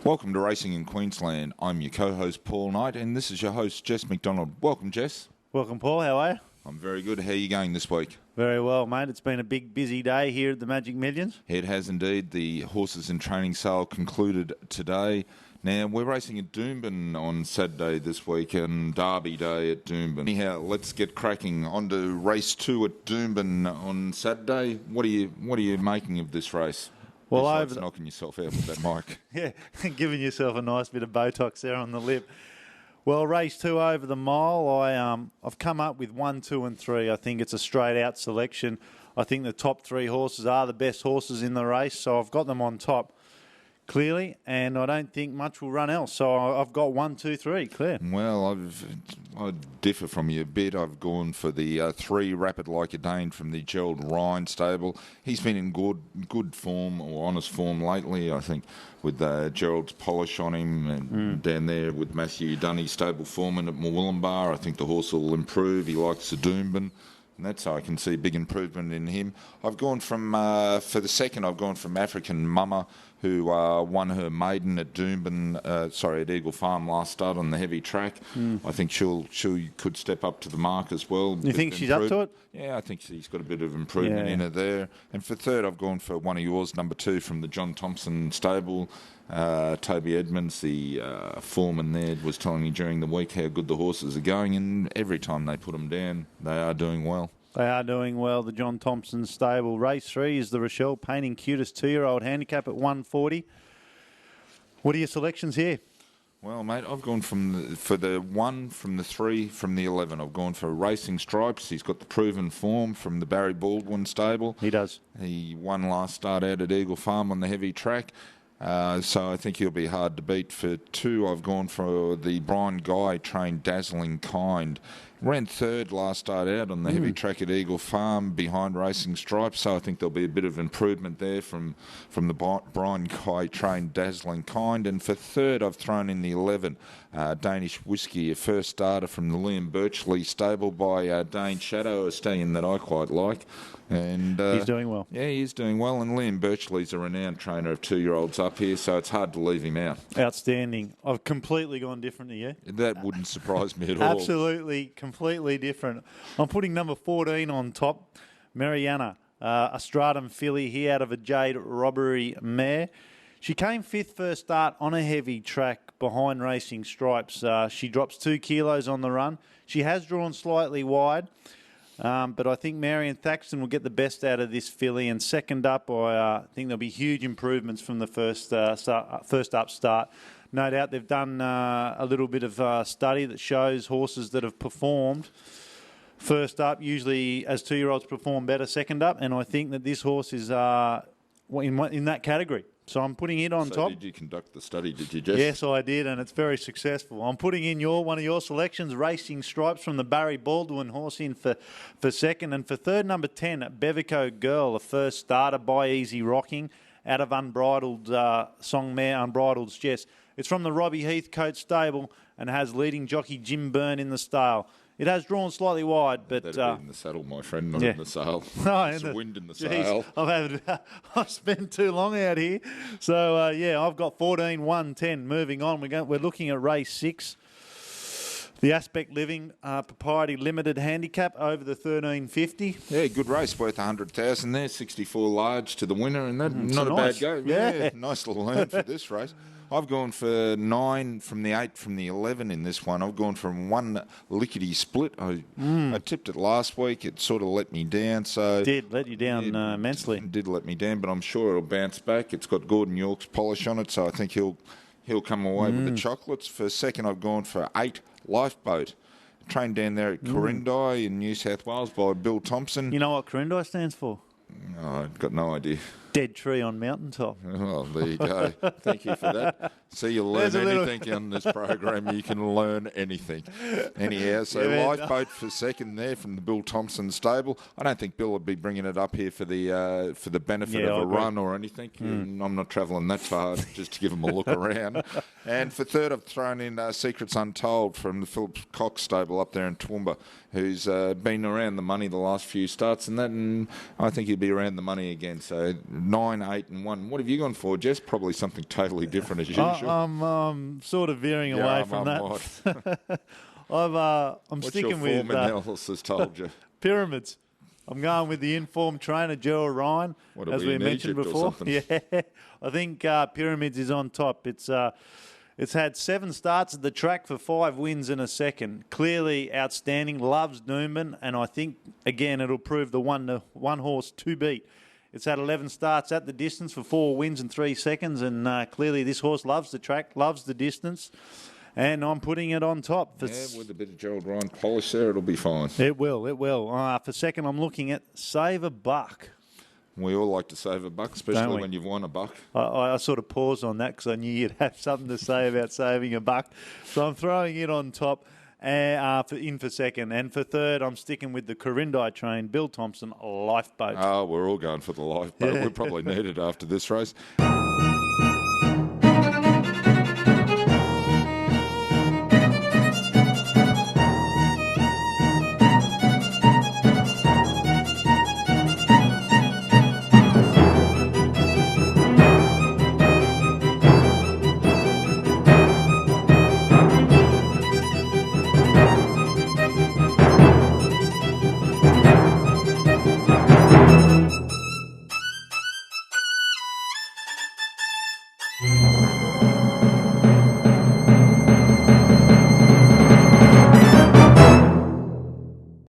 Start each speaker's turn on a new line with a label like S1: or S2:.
S1: Welcome to Racing in Queensland. I'm your co-host Paul Knight, and this is your host Jess McDonald. Welcome, Jess.
S2: Welcome, Paul. How are you?
S1: I'm very good. How are you going this week?
S2: Very well, mate. It's been a big, busy day here at the Magic Millions.
S1: It has indeed. The horses in training sale concluded today. Now, we're racing at Doomben on Saturday this week and Derby Day at Doomben. Anyhow, let's get cracking on to race 2 at Doomben on Saturday. What are you making of this race?
S2: Well,
S1: besides knocking yourself out with that mic.
S2: Yeah, giving yourself a nice bit of Botox there on the lip. Well, race 2 over the mile, I've come up with 1, 2 and 3. I think it's a straight-out selection. I think the top 3 horses are the best horses in the race, so I've got them on top clearly, and I don't think much will run else. So I've got 1, 2, 3 clear.
S1: Well, I differ from you a bit. I've gone for the 3 Rapid Like a Dane from the Gerald Ryan stable. He's been in good form or honest form lately, I think, with Gerald's polish on him and down there with Matthew Dunny, stable foreman at Murwillumbah. I think the horse will improve. He likes the Doomben. And that's how I can see big improvement in him. I've gone from, for the second, I've gone from African Mama, who won her maiden at Doomben, at Eagle Farm last start on the heavy track. I think she could step up to the mark as well.
S2: You think she's up to it?
S1: Yeah, I think she's got a bit of improvement in her there. And for third, I've gone for one of yours, number 2 from the John Thompson stable. Toby Edmonds, the foreman there, was telling me during the week how good the horses are going, and every time they put them down, they are doing well.
S2: They are doing well. The John Thompson stable. Race 3 is the Rochelle Painting Cutest 2-year-old handicap at 140. What are your selections here?
S1: Well, mate, I've gone for the 1, from the 3, from the 11. I've gone for Racing Stripes. He's got the proven form from the Barry Baldwin stable.
S2: He does.
S1: He won last start out at Eagle Farm on the heavy track. So I think he'll be hard to beat. For 2, I've gone for the Brian Guy trained Dazzling Kind. Ran third last start out on the heavy track at Eagle Farm behind Racing Stripes, so I think there'll be a bit of improvement there from the Brian Guy trained Dazzling Kind. And for third, I've thrown in the 11, Danish Whiskey, a first starter from the Liam Birchley stable by Dane Shadow, a stallion that I quite like. And
S2: he's doing well.
S1: Yeah, he's doing well. And Liam Birchley's a renowned trainer of 2-year-olds up here, so it's hard to leave him out.
S2: Outstanding. I've completely gone different to you.
S1: That wouldn't surprise me at all.
S2: Absolutely, completely different. I'm putting number 14 on top, Mariana, a Stratum filly here out of a Jade Robbery mare. She came 5th first start on a heavy track behind Racing Stripes. She drops 2 kilos on the run. She has drawn slightly wide. But I think Marion Thaxton will get the best out of this filly. And second up, I think there'll be huge improvements from the first up start. No doubt they've done a little bit of study that shows horses that have performed first up usually as 2-year-olds perform better second up. And I think that this horse is in that category. So I'm putting it on top.
S1: Did you conduct the study, did you, Jess?
S2: Yes, I did, and it's very successful. I'm putting in one of your selections, Racing Stripes from the Barry Baldwin horse in for second. And for third, number 10, Bevico Girl, a first starter by Easy Rocking out of Unbridled Song Mare, Unbridled's Jess. It's from the Robbie Heathcote stable and has leading jockey Jim Byrne in the stable. It has drawn slightly wide, but
S1: that'll be in the saddle, my friend, not in the sail.
S2: No,
S1: it's the wind in the sail.
S2: I've spent too long out here. So I've got 14, 1, 10. Moving on, we're looking at race 6. The Aspect Living Propriety Limited Handicap over the 1350.
S1: Yeah, good race, worth 100,000 there. 64 large to the winner, and that not a bad go. Yeah, nice little earn for this race. I've gone for 9 from the 8 from the 11 in this one. I've gone from 1 lickety split. I tipped it last week. It sort of let me down. So
S2: did let you down immensely.
S1: It did let me down, but I'm sure it'll bounce back. It's got Gordon York's polish on it, so I think he'll come away with the chocolates. For second, I've gone for 8 Lifeboat. Trained down there at Corindai in New South Wales by Bill Thompson.
S2: You know what Corindai stands for?
S1: Oh, I've got no idea.
S2: Dead tree on mountaintop.
S1: Oh, there you go. Thank you for that. See, you'll learn anything on this program. You can learn anything. Anyhow, so Lifeboat for second there from the Bill Thompson stable. I don't think Bill would be bringing it up here for the benefit of a run or anything. I'm not travelling that far just to give him a look around. And for third, I've thrown in Secrets Untold from the Phillips Cox stable up there in Toowoomba, who's been around the money the last few starts and I think he'll be around the money again. So 9, 8, and 1. What have you gone for, Jess? Probably something totally different as usual.
S2: I'm sort of veering away from that. I'm sticking with
S1: What's your form analysis told you?
S2: Pyramids. I'm going with the informed trainer, Gerald Ryan,
S1: What,
S2: as we mentioned before. Yeah, I think Pyramids is on top. It's had 7 starts at the track for 5 wins and a second. Clearly outstanding. Loves Newman, and I think again it'll prove the one horse to beat. It's had 11 starts at the distance for 4 wins and 3 seconds, and clearly this horse loves the track, loves the distance. And I'm putting it on top.
S1: With a bit of Gerald Ryan polish there, it'll be fine.
S2: It will. For second, I'm looking at Save a Buck.
S1: We all like to save a buck, especially when you've won a buck.
S2: I sort of paused on that because I knew you'd have something to say about saving a buck. So I'm throwing it on top for second. And for third, I'm sticking with the Corindi train, Bill Thompson, Lifeboat.
S1: Oh, we're all going for the Lifeboat. We probably need it after this race.